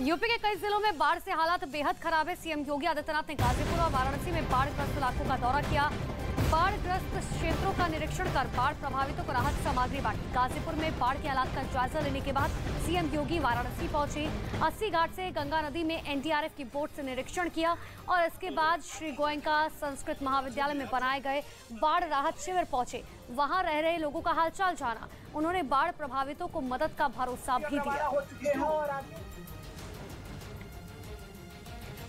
UP के कई जिलों में बाढ़ से हालात बेहद खराब है। सीएम योगी आदित्यनाथ ने गाजीपुर और वाराणसी में बाढ़ग्रस्त इलाकों का दौरा किया। बाढ़ग्रस्त क्षेत्रों का निरीक्षण कर बाढ़ प्रभावितों को राहत सामग्री बांटी। गाजीपुर में बाढ़ के हालात का जायजा लेने के बाद सीएम योगी वाराणसी पहुंचे। 80 घाट से गंगा नदी में एनडीआरएफ की बोट से निरीक्षण किया और इसके बाद श्री गोयनका संस्कृत महाविद्यालय में बनाए गए बाढ़ राहत शिविर पहुंचे। वहां रह रहे लोगों का हालचाल जाना। उन्होंने बाढ़ प्रभावितों को मदद का भरोसा भी दिया।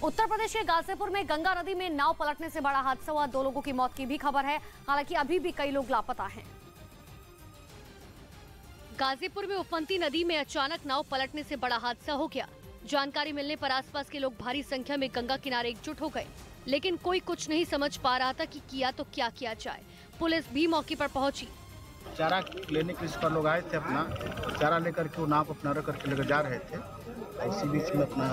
उत्तर प्रदेश के गाजीपुर में गंगा नदी में नाव पलटने से बड़ा हादसा हुआ। 2 लोगों की मौत की भी खबर है। हालांकि अभी भी कई लोग लापता हैं। गाजीपुर में उफनती नदी में अचानक नाव पलटने से बड़ा हादसा हो गया। जानकारी मिलने पर आसपास के लोग भारी संख्या में गंगा किनारे एकजुट हो गए, लेकिन कोई कुछ नहीं समझ पा रहा था कि किया तो क्या किया जाए। पुलिस भी मौके पर पहुंची। चारा लेने के इस पर लोग आए थे, अपना चारा लेकर के नाव अपना रख करके लेकर जा रहे थे। इसी बीच में अपना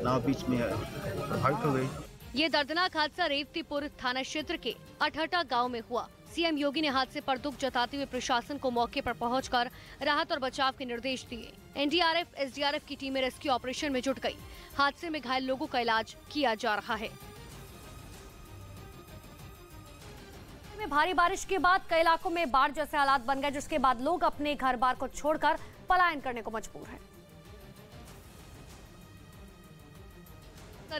नाव बीच में प्रभावित हो गई। ये दर्दनाक हादसा रेवतीपुर थाना क्षेत्र के अठहटा गांव में हुआ। सीएम योगी ने हादसे पर दुख जताते हुए प्रशासन को मौके पर पहुंचकर राहत और बचाव के निर्देश दिए। एनडीआरएफ, एसडीआरएफ की टीमें रेस्क्यू ऑपरेशन में जुट गई। हादसे में घायल लोगों का इलाज किया जा रहा है। भारी बारिश के बाद कई इलाकों में बाढ़ जैसे हालात बन गए, जिसके बाद लोग अपने घर बार को छोड़कर पलायन करने को मजबूर हैं।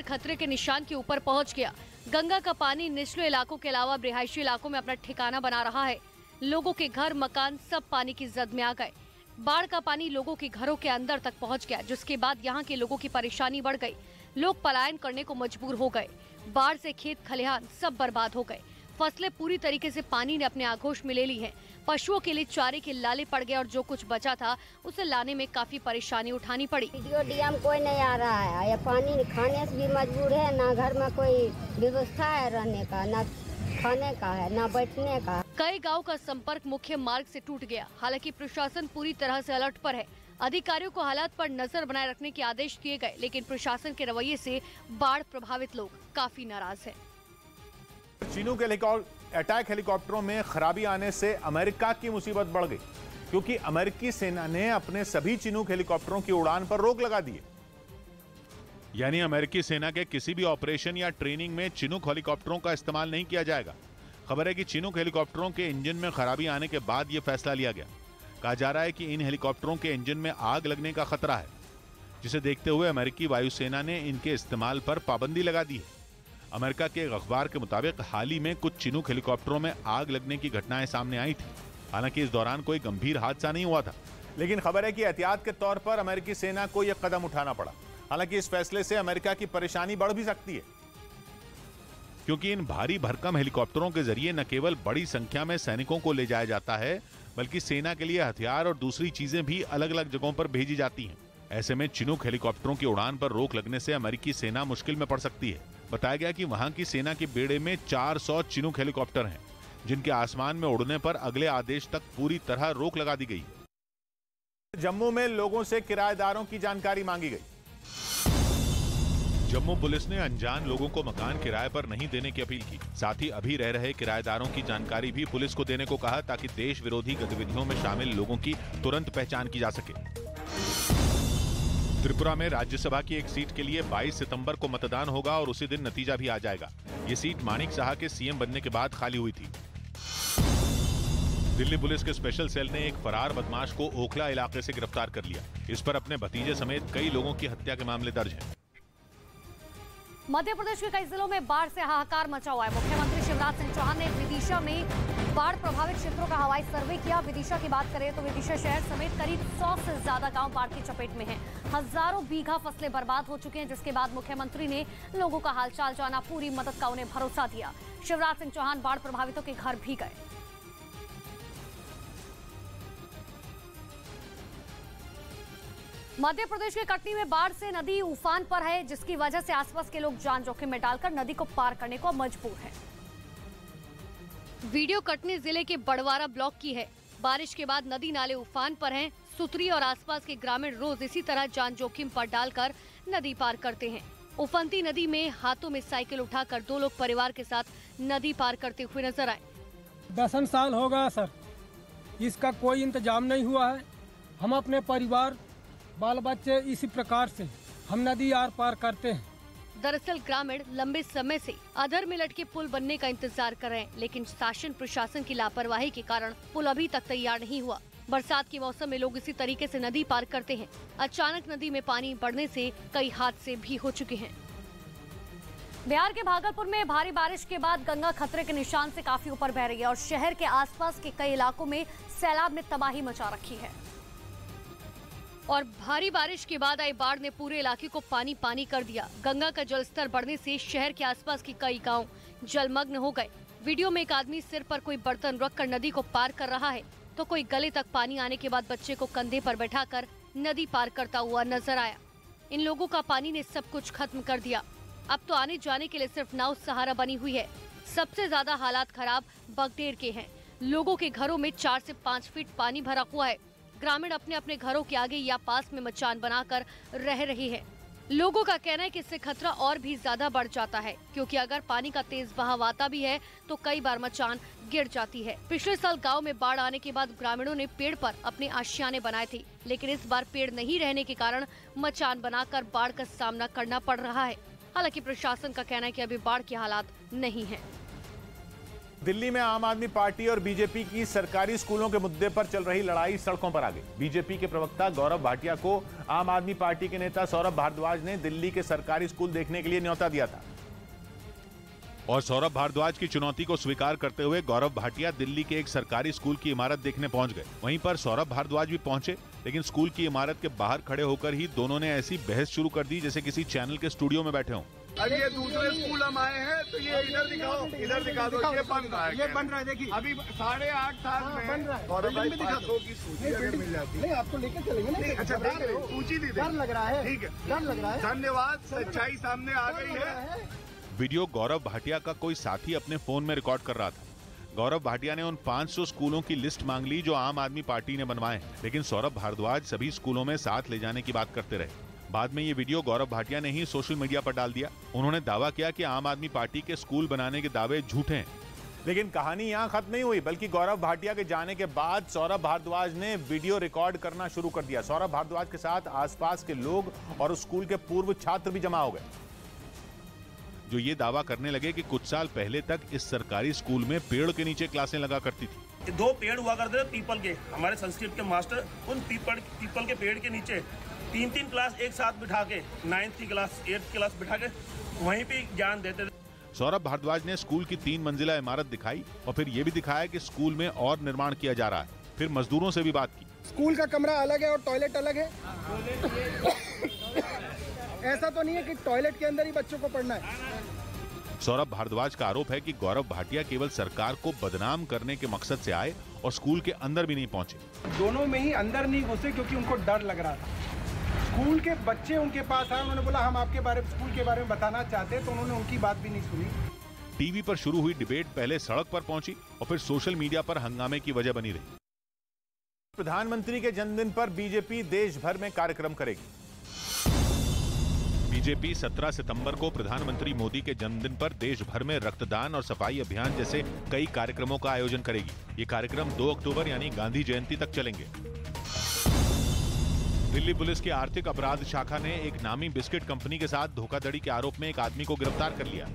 खतरे के निशान के ऊपर पहुंच गया। गंगा का पानी निचले इलाकों के अलावा रिहायशी इलाकों में अपना ठिकाना बना रहा है। लोगों के घर, मकान सब पानी की जद में आ गए। बाढ़ का पानी लोगों के घरों के अंदर तक पहुंच गया, जिसके बाद यहां के लोगों की परेशानी बढ़ गई। लोग पलायन करने को मजबूर हो गए। बाढ़ से खेत खलिहान सब बर्बाद हो गए। फसलें पूरी तरीके से पानी ने अपने आगोश में ले ली हैं। पशुओं के लिए चारे के लाले पड़ गए और जो कुछ बचा था उसे लाने में काफी परेशानी उठानी पड़ी। डीएम कोई नहीं आ रहा है। ये पानी खाने से भी मजबूर है। ना घर में कोई व्यवस्था है रहने का, ना खाने का है, ना बैठने का। कई गांव का संपर्क मुख्य मार्ग से टूट गया। हालांकि प्रशासन पूरी तरह से अलर्ट पर है। अधिकारियों को हालात पर नजर बनाए रखने के आदेश दिए गए, लेकिन प्रशासन के रवैये से बाढ़ प्रभावित लोग काफी नाराज हैं। चीनू के अटैक हेलीकॉप्टरों में खराबी आने से अमेरिका की मुसीबत बढ़ गई, क्योंकि अमेरिकी सेना ने अपने सभी चिनूक हेलीकॉप्टरों की उड़ान पर रोक लगा दी है। यानी अमेरिकी सेना के किसी भी ऑपरेशन या ट्रेनिंग में चिनूक हेलीकॉप्टरों का इस्तेमाल नहीं किया जाएगा। खबर है कि चिनूक हेलीकॉप्टरों के इंजन में खराबी आने के बाद यह फैसला लिया गया। कहा जा रहा है कि इन हेलीकॉप्टरों के इंजन में आग लगने का खतरा है, जिसे देखते हुए अमेरिकी वायुसेना ने इनके इस्तेमाल पर पाबंदी लगा दी है। अमेरिका के एक अखबार के मुताबिक हाल ही में कुछ चिनूक हेलीकॉप्टरों में आग लगने की घटनाएं सामने आई थी। हालांकि इस दौरान कोई गंभीर हादसा नहीं हुआ था, लेकिन खबर है कि एहतियात के तौर पर अमेरिकी सेना को यह कदम उठाना पड़ा। हालांकि इस फैसले से अमेरिका की परेशानी बढ़ भी सकती है, क्योंकि इन भारी भरकम हेलीकॉप्टरों के जरिए न केवल बड़ी संख्या में सैनिकों को ले जाया जाता है, बल्कि सेना के लिए हथियार और दूसरी चीजें भी अलग अलग जगहों पर भेजी जाती हैं। ऐसे में चिनूक हेलीकॉप्टरों की उड़ान पर रोक लगने से अमेरिकी सेना मुश्किल में पड़ सकती है। बताया गया कि वहां की सेना के बेड़े में 400 चिनूक हेलीकॉप्टर हैं, जिनके आसमान में उड़ने पर अगले आदेश तक पूरी तरह रोक लगा दी गई। जम्मू में लोगों से किराएदारों की जानकारी मांगी गई। जम्मू पुलिस ने अनजान लोगों को मकान किराए पर नहीं देने की अपील की। साथ ही अभी रह रहे किराएदारों की जानकारी भी पुलिस को देने को कहा, ताकि देश विरोधी गतिविधियों में शामिल लोगों की तुरंत पहचान की जा सके। त्रिपुरा में राज्यसभा की एक सीट के लिए 22 सितंबर को मतदान होगा और उसी दिन नतीजा भी आ जाएगा। ये सीट मानिक साहा के सीएम बनने के बाद खाली हुई थी। दिल्ली पुलिस के स्पेशल सेल ने एक फरार बदमाश को ओखला इलाके से गिरफ्तार कर लिया। इस पर अपने भतीजे समेत कई लोगों की हत्या के मामले दर्ज हैं। मध्य प्रदेश के कई जिलों में बाढ़ से हाहाकार मचा हुआ है। मुख्यमंत्री शिवराज सिंह चौहान ने विदिशा में बाढ़ प्रभावित क्षेत्रों का हवाई सर्वे किया। विदिशा की बात करें तो विदिशा शहर समेत करीब 100 से ज्यादा गांव बाढ़ की चपेट में हैं। हजारों बीघा फसलें बर्बाद हो चुकी हैं, जिसके बाद मुख्यमंत्री ने लोगों का हालचाल जाना, पूरी मदद का उन्हें भरोसा दिया। शिवराज सिंह चौहान बाढ़ प्रभावितों के घर भी गए। मध्य प्रदेश के कटनी में बाढ़ से नदी उफान पर है, जिसकी वजह से आसपास के लोग जान जोखिम में डालकर नदी को पार करने को मजबूर हैं। वीडियो कटनी जिले के बड़वारा ब्लॉक की है। बारिश के बाद नदी नाले उफान पर हैं। सुतरी और आसपास के ग्रामीण रोज इसी तरह जान जोखिम पर डालकर नदी पार करते हैं। उफनती नदी में हाथों में साइकिल उठाकर 2 लोग परिवार के साथ नदी पार करते हुए नजर आए। 10 साल हो गया सर, इसका कोई इंतजाम नहीं हुआ है। हम अपने परिवार बाल बच्चे इसी प्रकार से हम नदी आर पार करते हैं। दरअसल ग्रामीण लंबे समय से अधर में लटके पुल बनने का इंतजार कर रहे हैं, लेकिन शासन प्रशासन की लापरवाही के कारण पुल अभी तक तैयार नहीं हुआ। बरसात के मौसम में लोग इसी तरीके से नदी पार करते हैं। अचानक नदी में पानी बढ़ने से कई हादसे भी हो चुके हैं। बिहार के भागलपुर में भारी बारिश के बाद गंगा खतरे के निशान से काफी ऊपर बह रही है और शहर के आसपास के कई इलाकों में सैलाब ने तबाही मचा रखी है। और भारी बारिश के बाद आई बाढ़ ने पूरे इलाके को पानी पानी कर दिया। गंगा का जलस्तर बढ़ने से शहर के आसपास के कई गांव जलमग्न हो गए। वीडियो में एक आदमी सिर पर कोई बर्तन रखकर नदी को पार कर रहा है, तो कोई गले तक पानी आने के बाद बच्चे को कंधे पर बैठाकर नदी पार करता हुआ नजर आया। इन लोगों का पानी ने सब कुछ खत्म कर दिया। अब तो आने जाने के लिए सिर्फ नाव सहारा बनी हुई है। सबसे ज्यादा हालात खराब बगडेर के हैं। लोगों के घरों में 4 से 5 फीट पानी भरा हुआ है। ग्रामीण अपने अपने घरों के आगे या पास में मचान बनाकर रह रहे हैं। लोगों का कहना है कि इससे खतरा और भी ज्यादा बढ़ जाता है, क्योंकि अगर पानी का तेज बहाव आता भी है तो कई बार मचान गिर जाती है। पिछले साल गांव में बाढ़ आने के बाद ग्रामीणों ने पेड़ पर अपने आशियाने बनाए थे, लेकिन इस बार पेड़ नहीं रहने के कारण मचान बनाकर बाढ़ का सामना करना पड़ रहा है। हालांकि प्रशासन का कहना है कि अभी बाढ़ के हालात नहीं हैं। दिल्ली में आम आदमी पार्टी और बीजेपी की सरकारी स्कूलों के मुद्दे पर चल रही लड़ाई सड़कों पर आ गई। बीजेपी के प्रवक्ता गौरव भाटिया को आम आदमी पार्टी के नेता सौरभ भारद्वाज ने दिल्ली के सरकारी स्कूल देखने के लिए न्योता दिया था और सौरभ भारद्वाज की चुनौती को स्वीकार करते हुए गौरव भाटिया दिल्ली के एक सरकारी स्कूल की इमारत देखने पहुंच गए। वहीं पर सौरभ भारद्वाज भी पहुंचे, लेकिन स्कूल की इमारत के बाहर खड़े होकर ही दोनों ने ऐसी बहस शुरू कर दी जैसे किसी चैनल के स्टूडियो में बैठे हों। अरे ये दूसरे स्कूल हम आए हैं तो ये इधर दिखाओ, इधर दिखा दो। ये बन रहा है, ये बन रहा है। देखिए अभी 8.5 साल में बन रहा है। गौरव भाई दिखा दो की सूची अगर मिल जाती है। नहीं आपको लेकर चलेंगे ना। अच्छा सूची दी, डर लग रहा है। ठीक है, डर लग रहा है। धन्यवाद, सच्चाई सामने आ गई है। वीडियो गौरव भाटिया का कोई साथी अपने फोन में रिकॉर्ड कर रहा था। गौरव भाटिया ने उन 500 स्कूलों की लिस्ट मांग ली जो आम आदमी पार्टी ने बनवाए हैं, लेकिन सौरभ भारद्वाज सभी स्कूलों में साथ ले जाने की बात करते रहे। बाद में ये वीडियो गौरव भाटिया ने ही सोशल मीडिया पर डाल दिया। उन्होंने दावा किया कि आम आदमी पार्टी के स्कूल बनाने के दावे झूठे हैं। लेकिन कहानी यहाँ खत्म नहीं हुई, बल्कि गौरव भाटिया के जाने के बाद सौरभ भारद्वाज ने वीडियो रिकॉर्ड करना शुरू कर दिया। सौरभ भारद्वाज के साथ आसपास के लोग और स्कूल के पूर्व छात्र भी जमा हो गए, जो ये दावा करने लगे कि कुछ साल पहले तक इस सरकारी स्कूल में पेड़ के नीचे क्लासें लगा करती थी। 2 पेड़ हुआ करते थे पीपल के। हमारे संस्कृत के मास्टर उन पीपल के पेड़ के नीचे 3-3 क्लास एक साथ बिठा के 9th की क्लास 8th क्लास बिठा के वहीं पे ज्ञान देते थे। सौरभ भारद्वाज ने स्कूल की 3 मंजिला इमारत दिखाई और फिर ये भी दिखाया कि स्कूल में और निर्माण किया जा रहा है। फिर मजदूरों से भी बात की। स्कूल का कमरा अलग है और टॉयलेट अलग है। ऐसा तो नहीं है कि टॉयलेट के अंदर ही बच्चों को पढ़ना है। सौरभ भारद्वाज का आरोप है कि गौरव भाटिया केवल सरकार को बदनाम करने के मकसद से आए और स्कूल के अंदर भी नहीं पहुंचे। दोनों में ही अंदर नहीं घुसे क्योंकि उनको डर लग रहा था। स्कूल के बच्चे उनके पास आए, उन्होंने बोला हम आपके बारे में स्कूल के बारे में बताना चाहते हैं, तो उन्होंने उनकी बात भी नहीं सुनी। टीवी पर शुरू हुई डिबेट पहले सड़क पर पहुंची और फिर सोशल मीडिया पर हंगामे की वजह बनी रही। प्रधानमंत्री के जन्मदिन पर बीजेपी देश भर में कार्यक्रम करेगी। बीजेपी 17 सितंबर को प्रधानमंत्री मोदी के जन्मदिन पर देश भर में रक्तदान और सफाई अभियान जैसे कई कार्यक्रमों का आयोजन करेगी। ये कार्यक्रम 2 अक्टूबर यानी गांधी जयंती तक चलेंगे। दिल्ली पुलिस की आर्थिक अपराध शाखा ने एक नामी बिस्किट कंपनी के साथ धोखाधड़ी के आरोप में एक आदमी को गिरफ्तार कर लिया।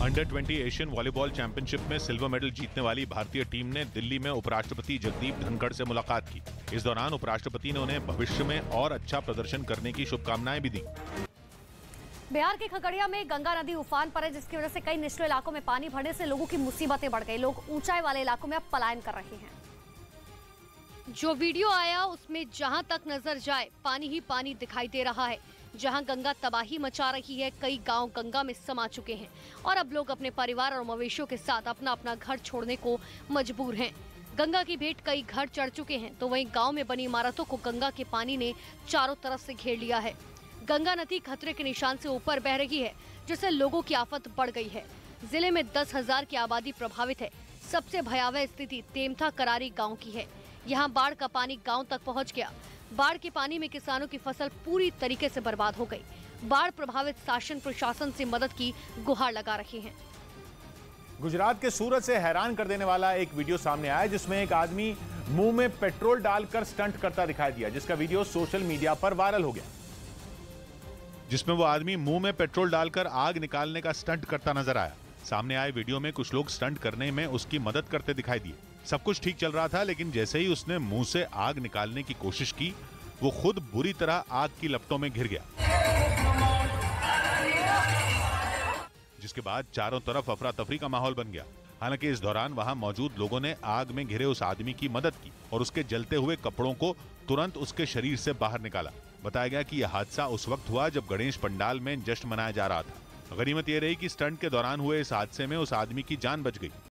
अंडर 20 एशियन वॉलीबॉल चैंपियनशिप में सिल्वर मेडल जीतने वाली भारतीय टीम ने दिल्ली में उपराष्ट्रपति जगदीप धनखड़ से मुलाकात की। इस दौरान उपराष्ट्रपति ने उन्हें भविष्य में और अच्छा प्रदर्शन करने की शुभकामनाएं भी दी। बिहार के खगड़िया में गंगा नदी उफान पर है, जिसकी वजह से कई निचले इलाकों में पानी भरने से लोगों की मुसीबतें बढ़ गई। लोग ऊंचाई वाले इलाकों में अब पलायन कर रहे हैं। जो वीडियो आया उसमें जहां तक नजर जाए पानी ही पानी दिखाई दे रहा है। जहां गंगा तबाही मचा रही है, कई गांव गंगा में समा चुके हैं और अब लोग अपने परिवार और मवेशियों के साथ अपना अपना घर छोड़ने को मजबूर हैं। गंगा की भेंट कई घर चढ़ चुके हैं, तो वहीं गांव में बनी इमारतों को गंगा के पानी ने चारों तरफ से घेर लिया है। गंगा नदी खतरे के निशान से ऊपर बह रही है, जिससे लोगों की आफत बढ़ गई है। जिले में 10,000 की आबादी प्रभावित है। सबसे भयावह स्थिति तेमथा करारी गाँव की है। यहाँ बाढ़ का पानी गाँव तक पहुँच गया। बाढ़ के पानी में किसानों की फसल पूरी तरीके से बर्बाद हो गई। बाढ़ प्रभावित शासन प्रशासन से मदद की गुहार लगा रहे हैं। गुजरात के सूरत से हैरान कर देने वाला एक वीडियो सामने आया, जिसमें एक आदमी मुंह में पेट्रोल डालकर स्टंट करता दिखाई दिया, जिसका वीडियो सोशल मीडिया पर वायरल हो गया। जिसमें वो आदमी मुंह में पेट्रोल डालकर आग निकालने का स्टंट करता नजर आया। सामने आए वीडियो में कुछ लोग स्टंट करने में उसकी मदद करते दिखाई दिए। सब कुछ ठीक चल रहा था, लेकिन जैसे ही उसने मुंह से आग निकालने की कोशिश की, वो खुद बुरी तरह आग की लपटों में घिर गया, जिसके बाद चारों तरफ अफरा तफरी का माहौल बन गया। हालांकि इस दौरान वहां मौजूद लोगों ने आग में घिरे उस आदमी की मदद की और उसके जलते हुए कपड़ों को तुरंत उसके शरीर से बाहर निकाला। बताया गया कि यह हादसा उस वक्त हुआ जब गणेश पंडाल में जश्न मनाया जा रहा था। गनीमत यह रही कि स्टंट के दौरान हुए इस हादसे में उस आदमी की जान बच गई।